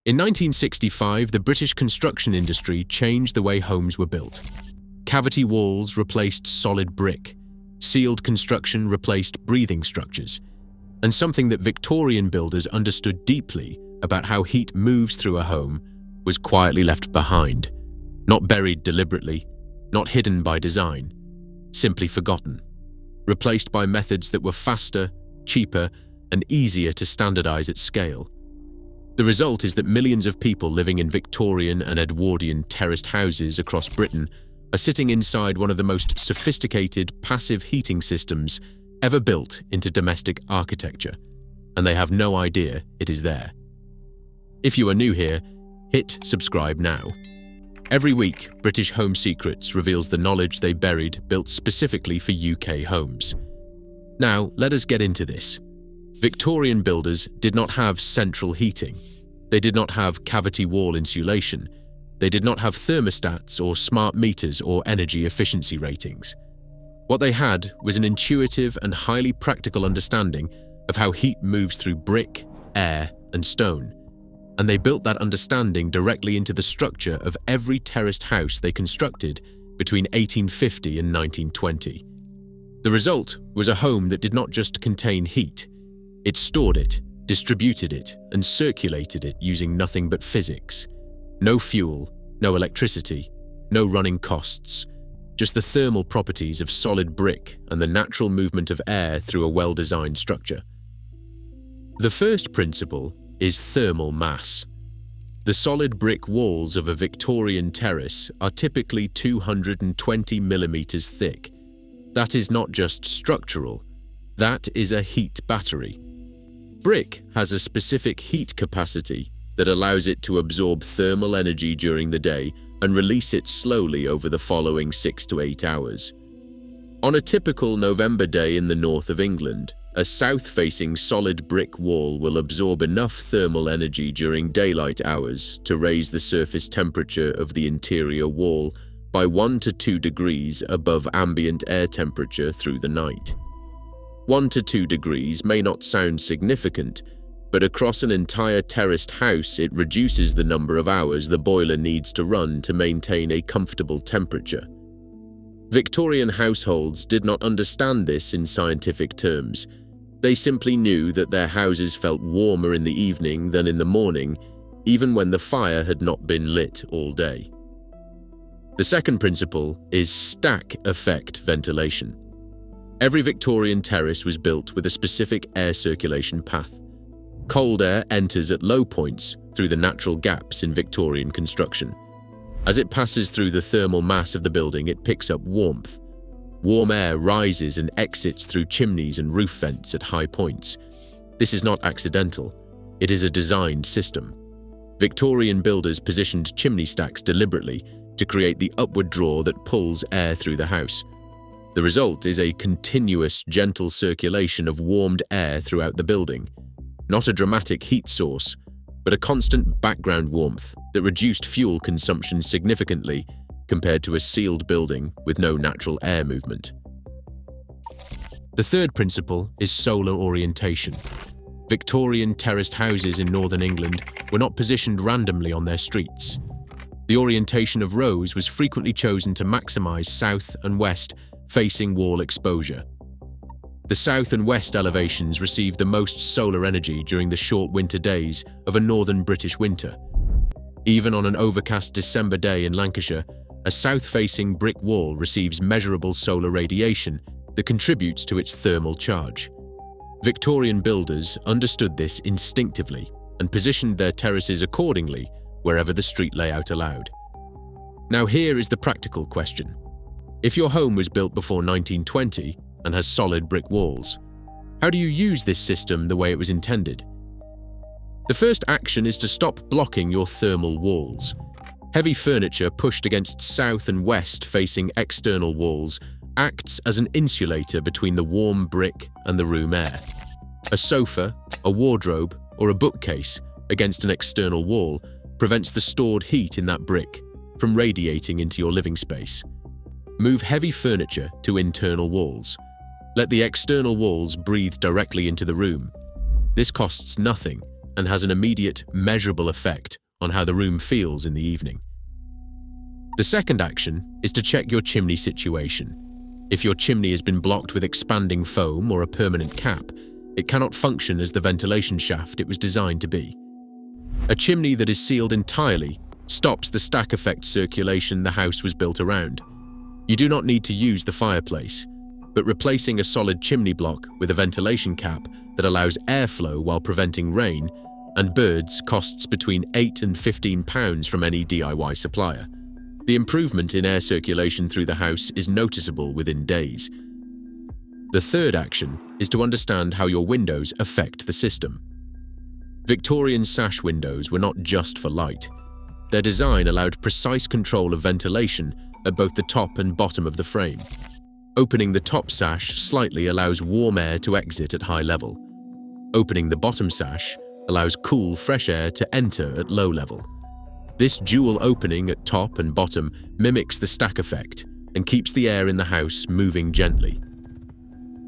In 1965, the British construction industry changed the way homes were built. Cavity walls replaced solid brick. Sealed construction replaced breathing structures. And something that Victorian builders understood deeply about how heat moves through a home was quietly left behind. Not buried deliberately, not hidden by design, simply forgotten. Replaced by methods that were faster, cheaper, and easier to standardize at scale. The result is that millions of people living in Victorian and Edwardian terraced houses across Britain are sitting inside one of the most sophisticated passive heating systems ever built into domestic architecture, and they have no idea it is there. If you are new here, hit subscribe now. Every week, British Home Secrets reveals the knowledge they buried built specifically for UK homes. Now, let us get into this. Victorian builders did not have central heating. They did not have cavity wall insulation. They did not have thermostats or smart meters or energy efficiency ratings. What they had was an intuitive and highly practical understanding of how heat moves through brick, air, and stone. And they built that understanding directly into the structure of every terraced house they constructed between 1850 and 1920. The result was a home that did not just contain heat. It stored it, distributed it, and circulated it using nothing but physics. No fuel, no electricity, no running costs, just the thermal properties of solid brick and the natural movement of air through a well-designed structure. The first principle is thermal mass. The solid brick walls of a Victorian terrace are typically 220 millimeters thick. That is not just structural, that is a heat battery. Brick has a specific heat capacity that allows it to absorb thermal energy during the day and release it slowly over the following 6 to 8 hours. On a typical November day in the north of England, a south-facing solid brick wall will absorb enough thermal energy during daylight hours to raise the surface temperature of the interior wall by 1 to 2 degrees above ambient air temperature through the night. 1 to 2 degrees may not sound significant, but across an entire terraced house it reduces the number of hours the boiler needs to run to maintain a comfortable temperature. Victorian households did not understand this in scientific terms. They simply knew that their houses felt warmer in the evening than in the morning, even when the fire had not been lit all day. The second principle is stack effect ventilation. Every Victorian terrace was built with a specific air circulation path. Cold air enters at low points through the natural gaps in Victorian construction. As it passes through the thermal mass of the building, it picks up warmth. Warm air rises and exits through chimneys and roof vents at high points. This is not accidental. It is a designed system. Victorian builders positioned chimney stacks deliberately to create the upward draw that pulls air through the house. The result is a continuous, gentle circulation of warmed air throughout the building. Not a dramatic heat source, but a constant background warmth that reduced fuel consumption significantly compared to a sealed building with no natural air movement. The third principle is solar orientation. Victorian terraced houses in northern England were not positioned randomly on their streets. The orientation of rows was frequently chosen to maximize south and west facing wall exposure. The south and west elevations received the most solar energy during the short winter days of a northern British winter. Even on an overcast December day in Lancashire, a south-facing brick wall receives measurable solar radiation that contributes to its thermal charge. Victorian builders understood this instinctively and positioned their terraces accordingly wherever the street layout allowed. Now here is the practical question. If your home was built before 1920 and has solid brick walls, how do you use this system the way it was intended? The first action is to stop blocking your thermal walls. Heavy furniture pushed against south and west facing external walls acts as an insulator between the warm brick and the room air. A sofa, a wardrobe, or a bookcase against an external wall prevents the stored heat in that brick from radiating into your living space. Move heavy furniture to internal walls. Let the external walls breathe directly into the room. This costs nothing and has an immediate, measurable effect on how the room feels in the evening. The second action is to check your chimney situation. If your chimney has been blocked with expanding foam or a permanent cap, it cannot function as the ventilation shaft it was designed to be. A chimney that is sealed entirely stops the stack effect circulation the house was built around. You do not need to use the fireplace, but replacing a solid chimney block with a ventilation cap that allows airflow while preventing rain and birds costs between £8 and £15 from any DIY supplier. The improvement in air circulation through the house is noticeable within days. The third action is to understand how your windows affect the system. Victorian sash windows were not just for light. Their design allowed precise control of ventilation at both the top and bottom of the frame. Opening the top sash slightly allows warm air to exit at high level. Opening the bottom sash allows cool, fresh air to enter at low level. This dual opening at top and bottom mimics the stack effect and keeps the air in the house moving gently.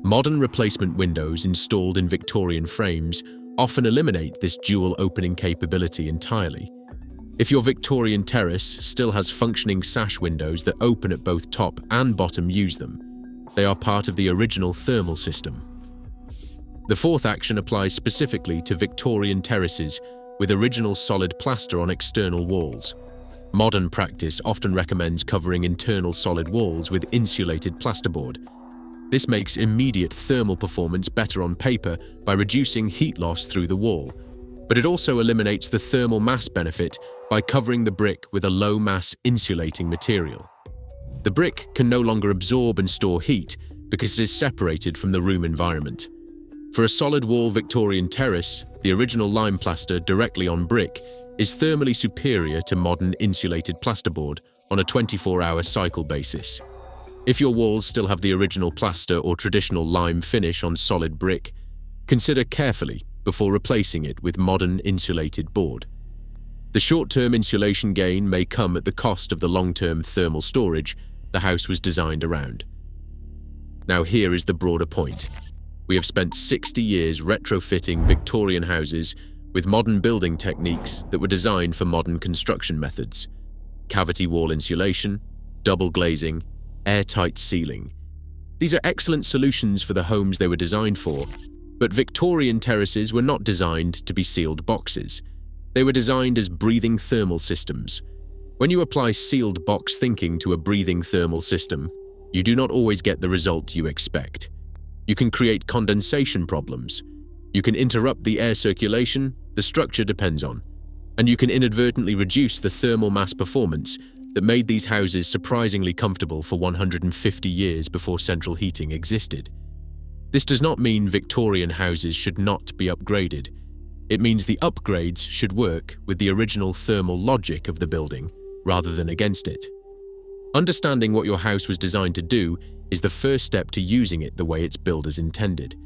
Modern replacement windows installed in Victorian frames often eliminate this dual opening capability entirely. If your Victorian terrace still has functioning sash windows that open at both top and bottom, use them. They are part of the original thermal system. The fourth action applies specifically to Victorian terraces with original solid plaster on external walls. Modern practice often recommends covering internal solid walls with insulated plasterboard. This makes immediate thermal performance better on paper by reducing heat loss through the wall, but it also eliminates the thermal mass benefit by covering the brick with a low-mass insulating material. The brick can no longer absorb and store heat because it is separated from the room environment. For a solid wall Victorian terrace, the original lime plaster directly on brick is thermally superior to modern insulated plasterboard on a 24-hour cycle basis. If your walls still have the original plaster or traditional lime finish on solid brick, consider carefully before replacing it with modern insulated board. The short-term insulation gain may come at the cost of the long-term thermal storage the house was designed around. Now here is the broader point. We have spent 60 years retrofitting Victorian houses with modern building techniques that were designed for modern construction methods. Cavity wall insulation, double glazing, airtight ceiling. These are excellent solutions for the homes they were designed for, but Victorian terraces were not designed to be sealed boxes. They were designed as breathing thermal systems. When you apply sealed box thinking to a breathing thermal system, you do not always get the result you expect. You can create condensation problems. You can interrupt the air circulation the structure depends on, and you can inadvertently reduce the thermal mass performance that made these houses surprisingly comfortable for 150 years before central heating existed. This does not mean Victorian houses should not be upgraded. It means the upgrades should work with the original thermal logic of the building rather than against it. Understanding what your house was designed to do is the first step to using it the way its builders intended.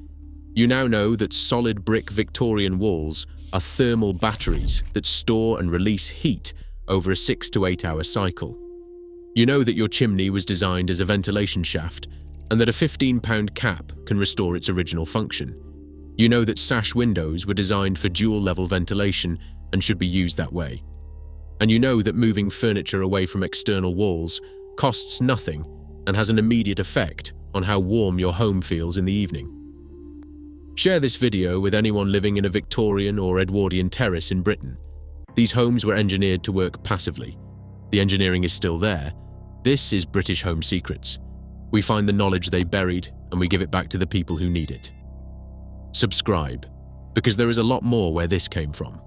You now know that solid brick Victorian walls are thermal batteries that store and release heat over a 6 to 8 hour cycle. You know that your chimney was designed as a ventilation shaft and that a £15 cap can restore its original function. You know that sash windows were designed for dual-level ventilation and should be used that way. And you know that moving furniture away from external walls costs nothing and has an immediate effect on how warm your home feels in the evening. Share this video with anyone living in a Victorian or Edwardian terrace in Britain. These homes were engineered to work passively. The engineering is still there. This is British Home Secrets. We find the knowledge they buried and we give it back to the people who need it. Subscribe, because there is a lot more where this came from.